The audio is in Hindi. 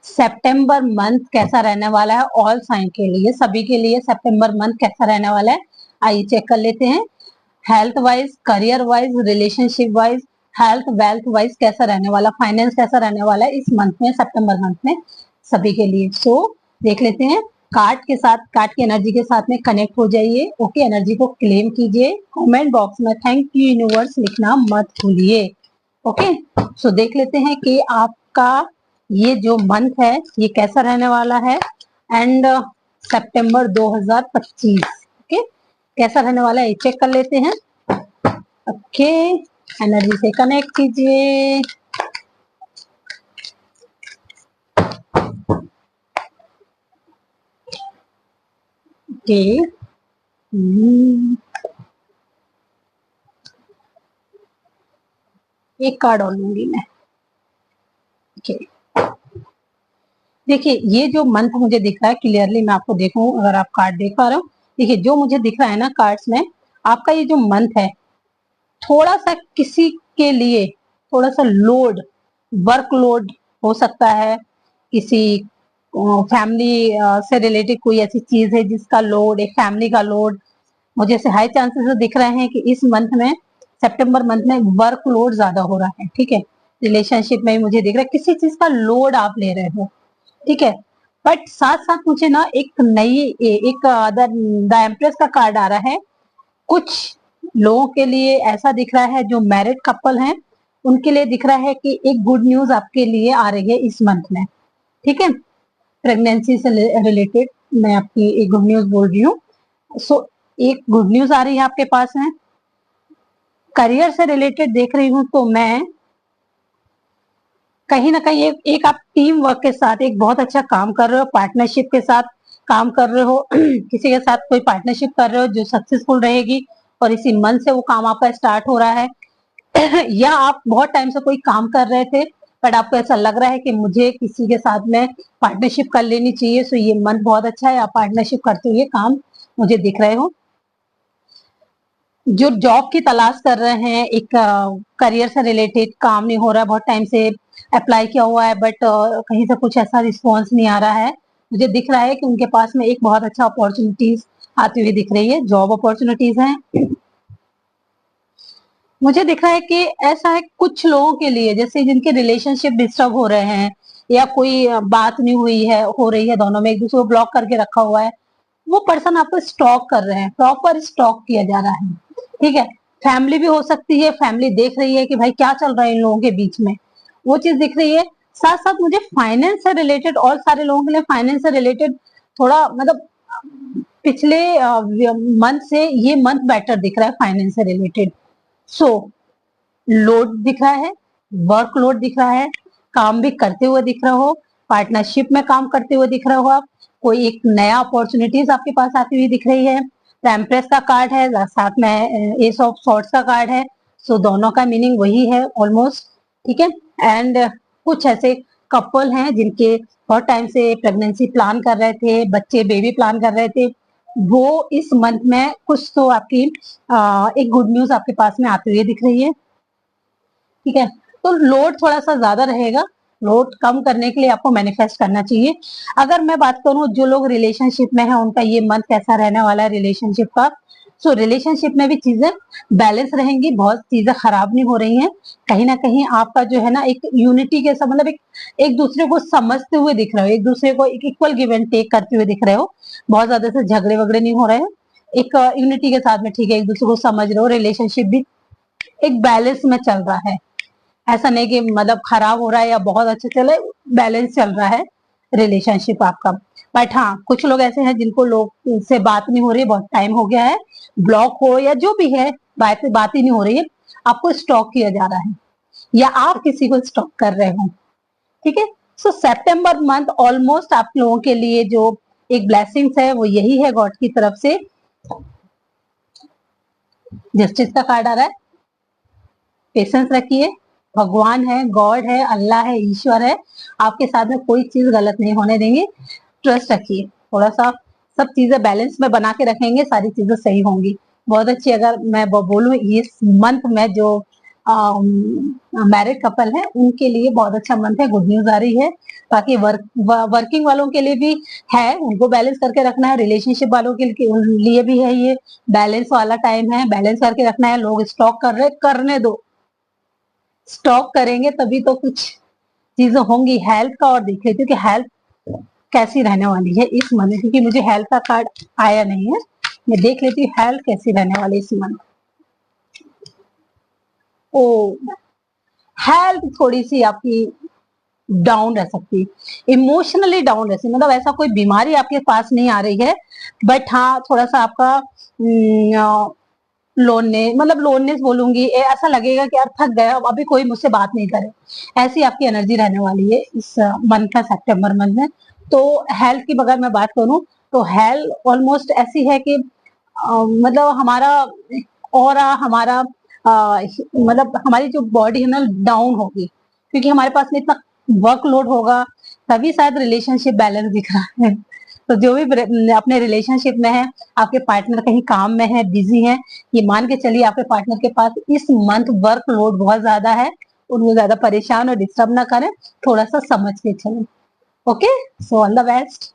सितंबर मंथ कैसा रहने वाला है ऑल साइन के लिए, सभी के लिए सितंबर मंथ कैसा रहने वाला है आइए चेक कर लेते हैं। Health wise, career wise, relationship wise, health wealth wise कैसा रहने वाला, फाइनेंस कैसा रहने वाला है इस मंथ में, सितंबर मंथ में सभी के लिए। सो देख लेते हैं। कार्ड के साथ, कार्ड की एनर्जी के साथ में कनेक्ट हो जाइए। ओके, एनर्जी को क्लेम कीजिए। कमेंट बॉक्स में थैंक यू यूनिवर्स लिखना मत भूलिए। ओके, सो देख लेते हैं कि आपका ये जो मंथ है ये कैसा रहने वाला है एंड सितंबर 2025 ओके कैसा रहने वाला है चेक कर लेते हैं। ओके, एनर्जी से कनेक्ट कीजिए। ओके, एक कार्ड और लूंगी मैं। ओके, देखिए ये जो मंथ मुझे दिख रहा है क्लियरली, मैं आपको देखूं अगर आप कार्ड देख पा रहे हो। देखिए जो मुझे दिख रहा है ना कार्ड्स में, आपका ये जो मंथ है थोड़ा सा किसी के लिए थोड़ा सा लोड, वर्क लोड हो सकता है। किसी फैमिली से रिलेटेड कोई ऐसी चीज है जिसका लोड, एक फैमिली का लोड मुझे ऐसे हाई चांसेस दिख रहे हैं कि इस मंथ में, सितंबर मंथ में वर्क लोड ज्यादा हो रहा है। ठीक है, रिलेशनशिप में मुझे दिख रहा है किसी चीज का लोड आप ले रहे हो। ठीक है, बट साथ साथ मुझे ना एक नई एक द एम्प्रेस का कार्ड आ रहा है। कुछ लोगों के लिए ऐसा दिख रहा है जो मैरिड कपल हैं, उनके लिए दिख रहा है कि एक गुड न्यूज आपके लिए आ रही है इस मंथ में। ठीक है, प्रेगनेंसी से रिलेटेड मैं आपकी एक गुड न्यूज बोल रही हूँ। सो एक गुड न्यूज आ रही है आपके पास में। करियर से रिलेटेड देख रही हूँ तो मैं कहीं ना कहीं एक आप टीम वर्क के साथ एक बहुत अच्छा काम कर रहे हो, पार्टनरशिप के साथ काम कर रहे हो किसी के साथ कोई पार्टनरशिप कर रहे हो जो सक्सेसफुल रहेगी और इसी मन से वो काम आपका स्टार्ट हो रहा है या आप बहुत टाइम से कोई काम कर रहे थे बट आपको ऐसा लग रहा है कि मुझे किसी के साथ में पार्टनरशिप कर लेनी चाहिए। सो ये मंथ बहुत अच्छा है, आप पार्टनरशिप करते हुए काम मुझे दिख रहे हो। जो जॉब की तलाश कर रहे हैं, एक करियर से रिलेटेड काम नहीं हो रहा है, बहुत टाइम से अप्लाई किया हुआ है बट कहीं से कुछ ऐसा रिस्पॉन्स नहीं आ रहा है, मुझे दिख रहा है कि उनके पास में एक बहुत अच्छा अपॉर्चुनिटीज आती हुई दिख रही है, जॉब अपॉर्चुनिटीज हैं। मुझे दिख रहा है कि ऐसा है कुछ लोगों के लिए जैसे जिनके रिलेशनशिप डिस्टर्ब हो रहे हैं या कोई बात नहीं हुई है, हो रही है, दोनों में एक दूसरे को ब्लॉक करके रखा हुआ है, वो पर्सन आपको स्टॉक कर रहे हैं, प्रॉपर स्टॉक किया जा रहा है। ठीक है, फैमिली भी हो सकती है, फैमिली देख रही है कि भाई क्या चल रहा है इन लोगों के बीच में, वो चीज दिख रही है। साथ साथ मुझे फाइनेंस से रिलेटेड और सारे लोगों के लिए फाइनेंस से रिलेटेड थोड़ा मतलब पिछले मंथ से ये मंथ बेटर दिख रहा है फाइनेंस से रिलेटेड। सो लोड दिख रहा है, वर्क लोड दिख रहा है, काम भी करते हुए दिख रहा हो, पार्टनरशिप में काम करते हुए दिख रहा हो आप, कोई एक नया अपॉर्चुनिटीज आपके पास आती हुई दिख रही है। एम्प्रेस का कार्ड है, साथ में एस ऑफ सॉर्ड्स का कार्ड है। सो दोनों का मीनिंग वही है ऑलमोस्ट। ठीक है, एंड कुछ ऐसे कपल हैं जिनके बहुत टाइम से प्रेगनेंसी प्लान कर रहे थे, बच्चे बेबी प्लान कर रहे थे, वो इस मंथ में कुछ तो आपकी एक गुड न्यूज आपके पास में आती हुई दिख रही है। ठीक है, तो लोड थोड़ा सा ज्यादा रहेगा, लोड कम करने के लिए आपको मैनिफेस्ट करना चाहिए। अगर मैं बात करूं जो लोग रिलेशनशिप में है उनका ये मंथ कैसा रहने वाला है रिलेशनशिप का। सो रिलेशनशिप में भी चीजें बैलेंस रहेंगी, बहुत चीजें खराब नहीं हो रही हैं। कहीं ना कहीं आपका जो है ना एक यूनिटी के साथ मतलब एक दूसरे को समझते हुए दिख रहे हो, एक दूसरे को एक इक्वल गिव एंड टेक करते हुए दिख रहे हो, बहुत ज्यादा से झगड़े वगड़े नहीं हो रहे हैं, एक यूनिटी के साथ में। ठीक है, एक दूसरे को समझ रहे हो, रिलेशनशिप भी एक बैलेंस में चल रहा है, ऐसा नहीं कि मतलब खराब हो रहा है या बहुत अच्छा चल रहा है, बैलेंस चल रहा है रिलेशनशिप आपका। बट हाँ, कुछ लोग ऐसे हैं जिनको लोग से बात नहीं हो रही है, बहुत टाइम हो गया है, ब्लॉक हो या जो भी है, बात ही नहीं हो रही है, आपको स्टॉक किया जा रहा है या आप किसी को स्टॉक कर रहे हो। ठीक है, सो सितंबर मंथ ऑलमोस्ट आप लोगों के लिए जो एक ब्लेसिंग्स है वो यही है गॉड की तरफ से। जस्टिस का कार्ड आ रहा है, पेशेंस रखिए, भगवान है, गॉड है, अल्लाह है, ईश्वर है, आपके साथ में कोई चीज गलत नहीं होने देंगे, ट्रस्ट रखिए थोड़ा सा, सब चीजें बैलेंस में बना के रखेंगे, सारी चीजें सही होंगी। बहुत अच्छी, अगर मैं बोलूं इस मंथ में जो मैरिड कपल है उनके लिए बहुत अच्छा मंथ है, गुड न्यूज आ रही है। बाकी वर्किंग वालों के लिए भी है, उनको बैलेंस करके रखना है। रिलेशनशिप वालों के लिए भी है, ये बैलेंस वाला टाइम है, बैलेंस करके रखना है। लोग स्टॉक कर रहे, करने दो, स्टॉक करेंगे तभी तो कुछ चीजें होंगी। हेल्थ का और देख लेती हूँ कि हेल्थ कैसी रहने वाली है इस मंथ, क्योंकि मुझे हेल्थ का कार्ड आया नहीं है। मैं देख लेती हूँ हेल्थ कैसी रहने वाली है इस मंथ। ओ, हेल्थ थोड़ी सी आपकी डाउन रह सकती है, इमोशनली डाउन रह सकती, मतलब ऐसा कोई बीमारी आपके पास नहीं आ रही है, बट हाँ थोड़ा सा आपका लोननेस बोलूंगी, ऐसा लगेगा कि यार थक गया, अब अभी कोई मुझसे बात नहीं करे, ऐसी आपकी एनर्जी रहने वाली है इस मंथ का, सितंबर मंथ में। तो हेल्थ की अगर मैं बात करूं तो हेल्थ ऑलमोस्ट ऐसी है कि मतलब हमारा और हमारा मतलब हमारी जो बॉडी है ना डाउन होगी, क्योंकि हमारे पास में इतना वर्कलोड होगा, तभी शायद रिलेशनशिप बैलेंस दिख रहा है। तो जो भी अपने रिलेशनशिप में है, आपके पार्टनर कहीं काम में है, बिजी है, ये मान के चलिए आपके पार्टनर के पास इस मंथ वर्कलोड बहुत ज्यादा है, उनको ज्यादा परेशान और डिस्टर्ब ना करें, थोड़ा सा समझ के चलें। Okay, so all the best.